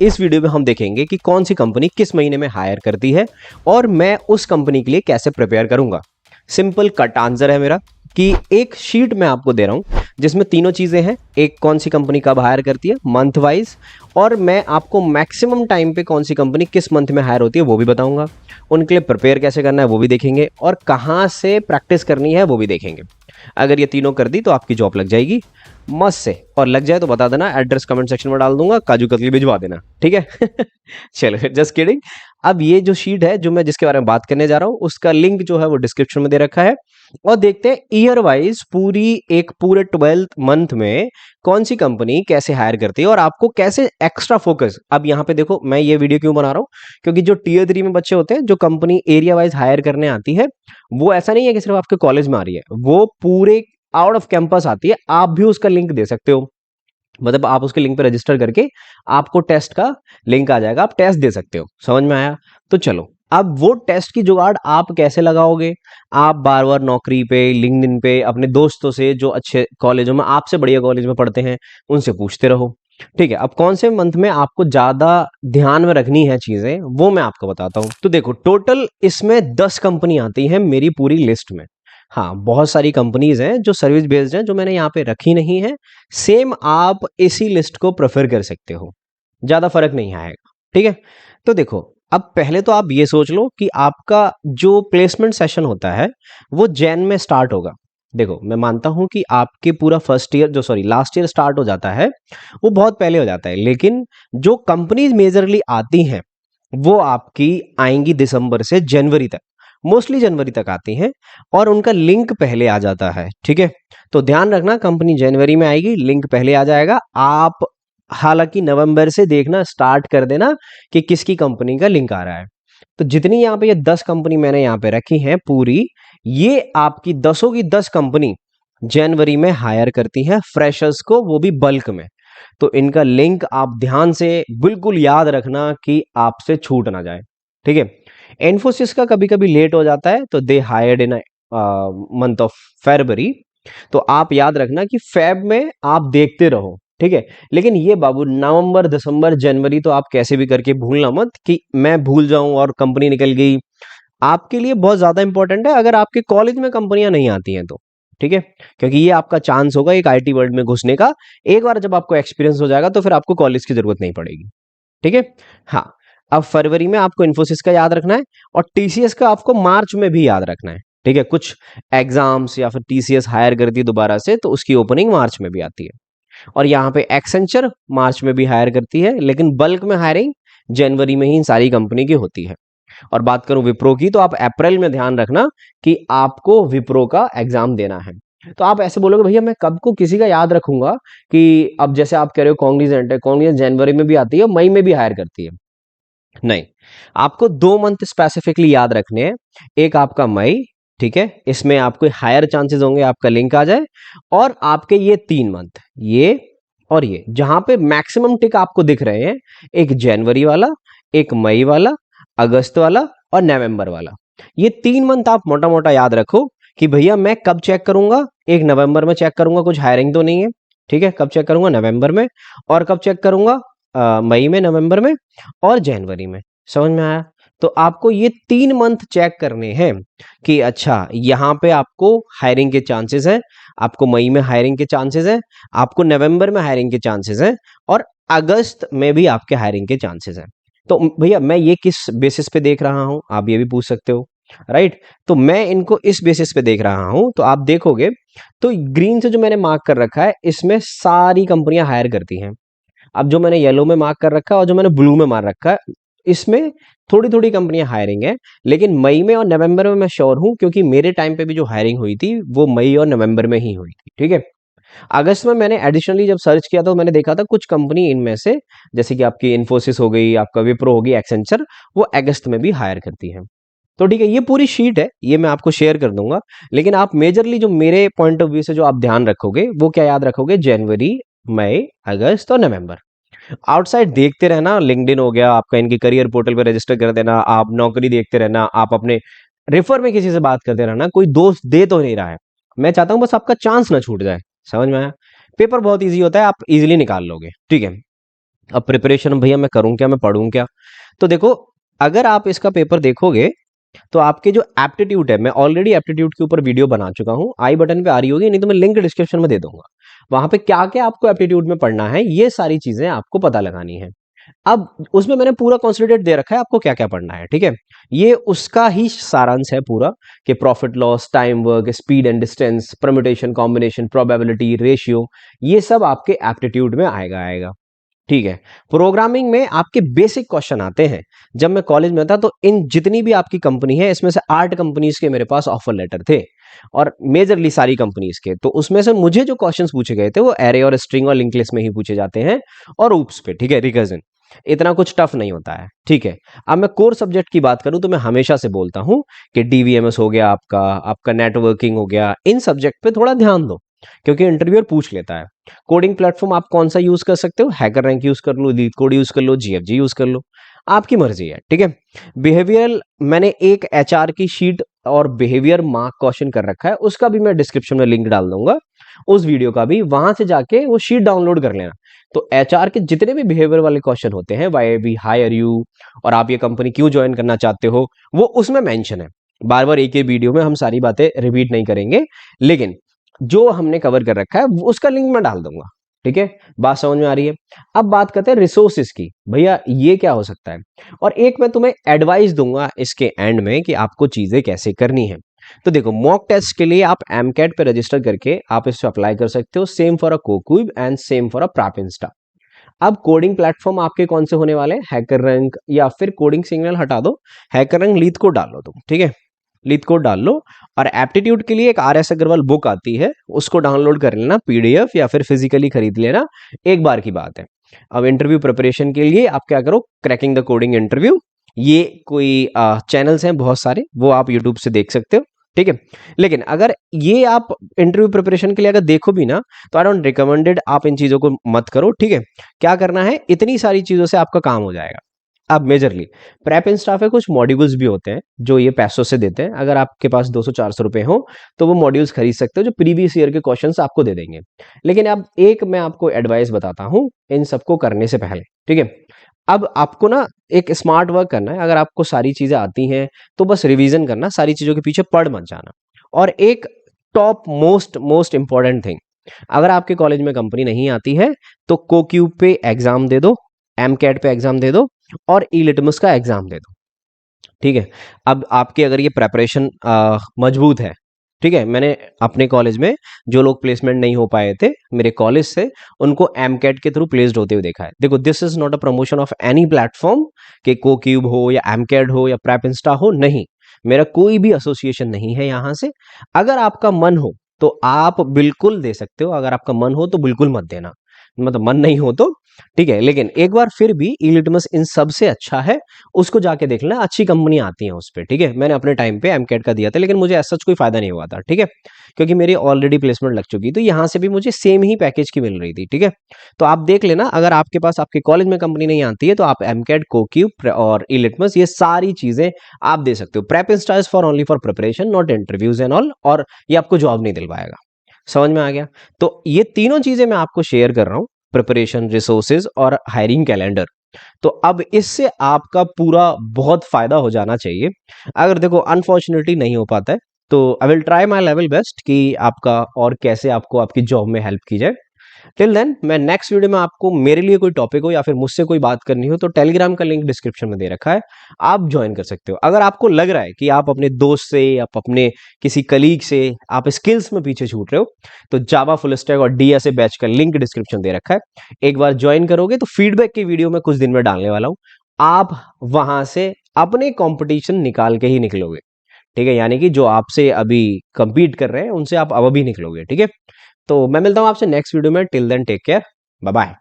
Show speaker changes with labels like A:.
A: इस वीडियो में हम देखेंगे कि कौन सी कंपनी किस महीने में हायर करती है और मैं उस कंपनी के लिए कैसे प्रिपेयर करूंगा। सिंपल कट आंसर है मेरा कि एक शीट मैं आपको दे रहा हूं जिसमें तीनों चीजें हैं। एक कौन सी कंपनी कब हायर करती है मंथ वाइज, और मैं आपको मैक्सिमम टाइम पे कौन सी कंपनी किस मंथ में हायर होती है वो भी बताऊंगा। उनके लिए प्रिपेयर कैसे करना है वो भी देखेंगे, और कहाँ से प्रैक्टिस करनी है वो भी देखेंगे। अगर ये तीनों कर दी तो आपकी जॉब लग जाएगी मस्त से, और लग जाए तो बता देना, एड्रेस कमेंट सेक्शन में डाल दूंगा, काजू कतली भिजवा देना, ठीक है। चलो जस्ट किडिंग। अब ये जो शीट है जो मैं जिसके बारे में बात करने जा रहा हूं उसका लिंक जो है वो डिस्क्रिप्शन में दे रखा है, और देखते हैं ईयर वाइज पूरे 12th मंथ में कौन सी कंपनी कैसे हायर करती है और आपको कैसे एक्स्ट्रा फोकस। अब यहाँ पे देखो मैं ये वीडियो क्यों बना रहा हूँ, क्योंकि जो टीयर 3 में बच्चे होते हैं जो कंपनी एरिया वाइज हायर करने आती है, वो ऐसा नहीं है कि सिर्फ आपके कॉलेज में आ रही है, वो पूरे आउट ऑफ कैंपस आती है। आप भी उसका लिंक दे सकते हो, मतलब आप उसके लिंक पे रजिस्टर करके आपको टेस्ट का लिंक आ जाएगा, आप टेस्ट दे सकते हो। समझ में आया? तो चलो, अब वो टेस्ट की जुगाड़ आप कैसे लगाओगे? आप बार बार नौकरी पे, लिंक्डइन पे अपने दोस्तों से जो अच्छे कॉलेजों में, आपसे बढ़िया कॉलेज में पढ़ते हैं, उनसे पूछते रहो। ठीक है, अब कौन से मंथ में आपको ज्यादा ध्यान में रखनी है चीजें वो मैं आपको बताता हूं। तो देखो टोटल इसमें 10 कंपनी आती है मेरी पूरी लिस्ट में। हाँ, बहुत सारी कंपनीज हैं जो सर्विस बेस्ड हैं जो मैंने यहाँ पे रखी नहीं है। सेम आप इसी लिस्ट को प्रेफर कर सकते हो, ज्यादा फर्क नहीं आएगा। ठीक है, तो देखो अब पहले तो आप ये सोच लो कि आपका जो प्लेसमेंट सेशन होता है वो जैन में स्टार्ट होगा। देखो मैं मानता हूं कि आपके पूरा फर्स्ट ईयर जो सॉरी लास्ट ईयर स्टार्ट हो जाता है वो बहुत पहले हो जाता है, लेकिन जो कंपनीज मेजरली आती हैं वो आपकी आएंगी दिसंबर से जनवरी तक, मोस्टली जनवरी तक आती हैं, और उनका लिंक पहले आ जाता है। ठीक है, तो ध्यान रखना कंपनी जनवरी में आएगी, लिंक पहले आ जाएगा। आप हालांकि नवंबर से देखना स्टार्ट कर देना कि किसकी कंपनी का लिंक आ रहा है। तो जितनी यहाँ पे ये 10 कंपनी मैंने यहाँ पे रखी हैं पूरी, ये आपकी 10 की 10 कंपनी जनवरी में हायर करती हैं फ्रेशर्स को, वो भी बल्क में। तो इनका लिंक आप ध्यान से बिल्कुल याद रखना कि आपसे छूट ना जाए। ठीक है, इन्फोसिस का कभी कभी लेट हो जाता है तो they hired in month of February, तो आप याद रखना कि फेब में आप देखते रहो। ठीक है, लेकिन ये बाबू नवंबर दिसंबर जनवरी तो आप कैसे भी करके भूलना मत कि मैं भूल जाऊं और कंपनी निकल गई। आपके लिए बहुत ज्यादा इंपॉर्टेंट है अगर आपके कॉलेज में कंपनियां नहीं आती हैं तो। ठीक है, क्योंकि ये आपका चांस होगा एक आईटी वर्ल्ड में घुसने का। एक बार जब आपको एक्सपीरियंस हो जाएगा तो फिर आपको कॉलेज की जरूरत नहीं पड़ेगी। ठीक है, हाँ। अब फरवरी में आपको इन्फोसिस का याद रखना है, और टीसीएस का आपको मार्च में भी याद रखना है। ठीक है, कुछ एग्जाम्स या फिर टीसीएस हायर करती है दोबारा से तो उसकी ओपनिंग मार्च में भी आती है। और यहाँ पे एक्सेंचर मार्च में भी हायर करती है, लेकिन बल्क में हायरिंग जनवरी में ही इन सारी कंपनी की होती है। और बात करूं विप्रो की, तो आप अप्रैल में ध्यान रखना कि आपको विप्रो का एग्जाम देना है। तो आप ऐसे बोलोगे भैया मैं कब को किसी का याद रखूंगा, कि अब जैसे आप कह रहे हो कॉग्निजेंट है, कॉग्निजेंट जनवरी में भी आती है, मई में भी हायर करती है। नहीं, आपको 2 मंथ स्पेसिफिकली याद रखने हैं। एक आपका मई, ठीक है, इसमें आपको हायर चांसेस होंगे आपका लिंक आ जाए, और आपके ये 3 मंथ, ये और ये जहां पे मैक्सिमम टिक आपको दिख रहे हैं, एक जनवरी वाला, एक मई वाला, अगस्त वाला और नवंबर वाला। ये 3 मंथ आप मोटा मोटा याद रखो कि भैया मैं कब चेक करूंगा, एक नवंबर में चेक करूंगा कुछ हायरिंग तो नहीं है। ठीक है, कब चेक करूंगा, नवंबर में, और कब चेक करूंगा, मई में, नवंबर में और जनवरी में। समझ में आया? तो आपको ये 3 मंथ चेक करने हैं कि अच्छा यहाँ पे आपको हायरिंग के चांसेस हैं, आपको मई में हायरिंग के चांसेस हैं, आपको नवंबर में हायरिंग के चांसेस हैं, और अगस्त में भी आपके हायरिंग के चांसेस हैं। तो भैया मैं ये किस बेसिस पे देख रहा हूं, आप ये भी पूछ सकते हो, राइट? तो मैं इनको इस बेसिस पे देख रहा हूं, तो आप देखोगे तो ग्रीन से जो मैंने मार्क कर रखा है इसमें सारी कंपनियां हायर करती हैं। अब जो मैंने येलो में मार्क कर रखा है और जो मैंने ब्लू में मार रखा है, इसमें थोड़ी थोड़ी कंपनियां हायरिंग है, लेकिन मई में और नवंबर में मैं श्योर हूं, क्योंकि मेरे टाइम पे भी जो हायरिंग हुई थी वो मई और नवंबर में ही हुई थी। ठीक है, अगस्त में मैंने एडिशनली जब सर्च किया तो मैंने देखा था कुछ कंपनी इनमें से, जैसे कि आपकी इन्फोसिस हो गई, आपका विप्रो होगी, एक्सेंचर, वो अगस्त में भी हायर करती है। तो ठीक है, ये पूरी शीट है, ये मैं आपको शेयर कर दूंगा, लेकिन आप मेजरली जो मेरे पॉइंट ऑफ व्यू से जो आप ध्यान रखोगे वो क्या याद रखोगे, जनवरी, मई, अगस्त और नवंबर। आउटसाइड देखते रहना, लिंक्डइन हो गया आपका, इनकी करियर पोर्टल पे रजिस्टर कर देना, आप नौकरी देखते रहना, आप अपने रेफर में किसी से बात करते रहना, कोई दोस्त दे तो नहीं रहा है, मैं चाहता हूं बस आपका चांस ना छूट जाए। समझ में आया? पेपर बहुत इजी होता है, आप इजीली निकाल लोगे। ठीक है, अब प्रिपरेशन भैया मैं करूं क्या, मैं पढ़ूं क्या? तो देखो, अगर आप इसका पेपर देखोगे तो आपके जो एप्टीट्यूड है, मैं ऑलरेडी एप्टीट्यूड के ऊपर वीडियो बना चुका हूं, आई बटन पे आ रही होगी, नहीं तो मैं लिंक डिस्क्रिप्शन में दे दूंगा। वहां पे क्या क्या आपको एप्टीट्यूड में पढ़ना है, ये सारी चीजें आपको पता लगानी है। अब उसमें मैंने पूरा कॉन्सेंट्रेट दे रखा है आपको क्या क्या पढ़ना है, ठीक है। ये उसका ही सारांश है पूरा, कि profit loss, time work, speed and distance, permutation, combination, probability, ratio, ये सब आपके एप्टीट्यूड में आएगा। ठीक है। प्रोग्रामिंग में आपके बेसिक क्वेश्चन आते हैं। जब मैं कॉलेज में था तो इन जितनी भी आपकी कंपनी है, इसमें से 8 कंपनीज के मेरे पास ऑफर लेटर थे, और मेजरली सारी कंपनीज के। तो उसमें से मुझे जो क्वेश्चंस पूछे गए थे वो एरे और स्ट्रिंग और लिंक लिस्ट में ही पूछे जाते हैं, और ऊप्स पे, ठीक है, रिकर्जन। इतना कुछ टफ नहीं होता है, ठीक है। अब मैं कोर सब्जेक्ट की बात करूं तो मैं हमेशा से बोलता हूं कि डीवीएमएस हो गया, आपका नेटवर्किंग हो गया, इन सब्जेक्ट पे थोड़ा ध्यान दो, क्योंकि इंटरव्यूअर पूछ लेता है। कोडिंग प्लेटफॉर्म आप कौन सा यूज कर सकते हो? हैकर रैंक यूज कर लो, लीड कोड यूज कर लो, जीएफजी यूज कर लो, आपकी मर्जी है, ठीक है। बिहेवियरल, मैंने एक एचआर की शीट और बिहेवियर मार्क क्वेश्चन कर रखा है, उसका भी मैं डिस्क्रिप्शन में लिंक डाल दूंगा, उस वीडियो का भी, वहां से जाके वो शीट डाउनलोड कर लेना। तो एचआर के जितने भी बिहेवियर वाले क्वेश्चन होते हैं, वाई वी हायर यू, और आप ये कंपनी क्यों ज्वाइन करना चाहते हो, वो उसमें मेंशन है। बार बार एक ही वीडियो में हम सारी बातें रिपीट नहीं करेंगे, लेकिन जो हमने कवर कर रखा है उसका लिंक मैं डाल दूंगा, ठीक है। बात समझ में आ रही है? अब बात करते हैं रिसोर्सेज की, भैया ये क्या हो सकता है, और एक मैं तुम्हें एडवाइस दूंगा इसके एंड में कि आपको चीजें कैसे करनी है। तो देखो, मॉक टेस्ट के लिए आप एमकेट पे रजिस्टर करके आप इस पे अप्लाई कर सकते हो, same for a CoCubes and same for a PrepInsta. अब कोडिंग प्लेटफॉर्म आपके कौन से होने वाले हैं? हैकर रैंक, या फिर कोडिंग सिग्नल हटा दो, हैकर रैंक लीड कोड डाल लो तुम, ठीक है, लीड कोड डाल लो। और एप्टीट्यूड के लिए एक आर एस अग्रवाल बुक आती है, उसको डाउनलोड कर लेना, पीडीएफ, या फिर फिजिकली खरीद लेना, एक बार की बात है। अब इंटरव्यू प्रिपरेशन के लिए आप क्या करो, क्रैकिंग द कोडिंग इंटरव्यू, ये कोई चैनल्स हैं बहुत सारे, वो आप यूट्यूब से देख सकते हो, ठीक है। लेकिन अगर ये आप इंटरव्यू प्रिपरेशन के लिए अगर देखो भी ना, तो आई डोंट रिकमेंडेड आप इन चीजों को मत करो, ठीक है। क्या करना है, इतनी सारी चीजों से आपका काम हो जाएगा। अब मेजरली प्रेप इन स्टाफ है, कुछ मॉड्यूल्स भी होते हैं जो ये पैसों से देते हैं, अगर आपके पास 200-400 रुपए हो तो वो मॉड्यूल्स खरीद सकते हो, जो प्रीवियस ईयर के क्वेश्चंस आपको दे देंगे। लेकिन अब एक मैं आपको एडवाइस बताता हूं इन सबको करने से पहले, ठीक है। अब आपको ना एक स्मार्ट वर्क करना है, अगर आपको सारी चीजें आती हैं तो बस रिवीजन करना, सारी चीजों के पीछे पढ़ मत जाना। और एक top most most important thing, अगर आपके कॉलेज में कंपनी नहीं आती है तो कोक्यूब पे एग्जाम दे दो, एमकेट पे एग्जाम दे दो, और ई लिटमस का एग्जाम दे दो, ठीक है। अब आपके अगर ये प्रेपरेशन मजबूत है, ठीक है, मैंने अपने कॉलेज में जो लोग प्लेसमेंट नहीं हो पाए थे मेरे कॉलेज से, उनको एमकेट के थ्रू प्लेस्ड होते हुए देखा है। देखो, this is not a promotion of any platform, कि कोक्यूब हो या एमकेट हो या प्रेप इंस्टा हो, नहीं, मेरा कोई भी एसोसिएशन नहीं है यहाँ से। अगर आपका मन हो तो आप बिल्कुल दे सकते हो, अगर आपका मन हो तो बिल्कुल मत देना, मतलब मन नहीं हो तो, ठीक है। लेकिन एक बार फिर भी ई लिटमस इन सब से अच्छा है, उसको जाके देख लेना, अच्छी कंपनी आती है उस पर, ठीक है। मैंने अपने टाइम पे एमकेट का दिया था, लेकिन मुझे ऐसा कोई फायदा नहीं हुआ था, ठीक है, क्योंकि मेरी ऑलरेडी प्लेसमेंट लग चुकी, तो यहाँ से भी मुझे सेम ही पैकेज की मिल रही थी, ठीक है। तो आप देख लेना, अगर आपके पास आपके कॉलेज में कंपनी नहीं आती है तो आप एमकेट, कोक्यूब और ई लिटमस, ये सारी चीजें आप दे सकते हो। Prep Insta is for only for preparation, not interviews and all, और ये आपको जॉब नहीं दिलवाएगा। समझ में आ गया? तो ये तीनों चीजें मैं आपको शेयर कर रहा हूं, प्रिपरेशन, रिसोर्सेज और हायरिंग कैलेंडर। तो अब इससे आपका पूरा बहुत फायदा हो जाना चाहिए। अगर देखो अनफॉर्चुनेटली नहीं हो पाता है तो I will try my level best कि आपका और कैसे आपको आपकी जॉब में हेल्प की जाए। टिल देन, मैं नेक्स्ट वीडियो में आपको, मेरे लिए कोई टॉपिक हो या फिर मुझसे कोई बात करनी हो, तो टेलीग्राम का लिंक डिस्क्रिप्शन में दे रखा है, आप ज्वाइन कर सकते हो। अगर आपको लग रहा है कि आप अपने दोस्त से, आप अपने किसी कलीग से, आप स्किल्स में पीछे छूट रहे हो, तो जावा फुल स्टैक और डीएसए बैच का लिंक डिस्क्रिप्शन दे रखा है, एक बार ज्वाइन करोगे तो फीडबैक की वीडियो मैं कुछ दिन में डालने वाला हूं, आप वहां से अपने कंपटीशन निकाल के ही निकलोगे, ठीक है। यानी कि जो आपसे अभी कंपीट कर रहे हैं उनसे आप अब भी निकलोगे, ठीक है। तो मैं मिलता हूं आपसे नेक्स्ट वीडियो में, till then take care, bye bye.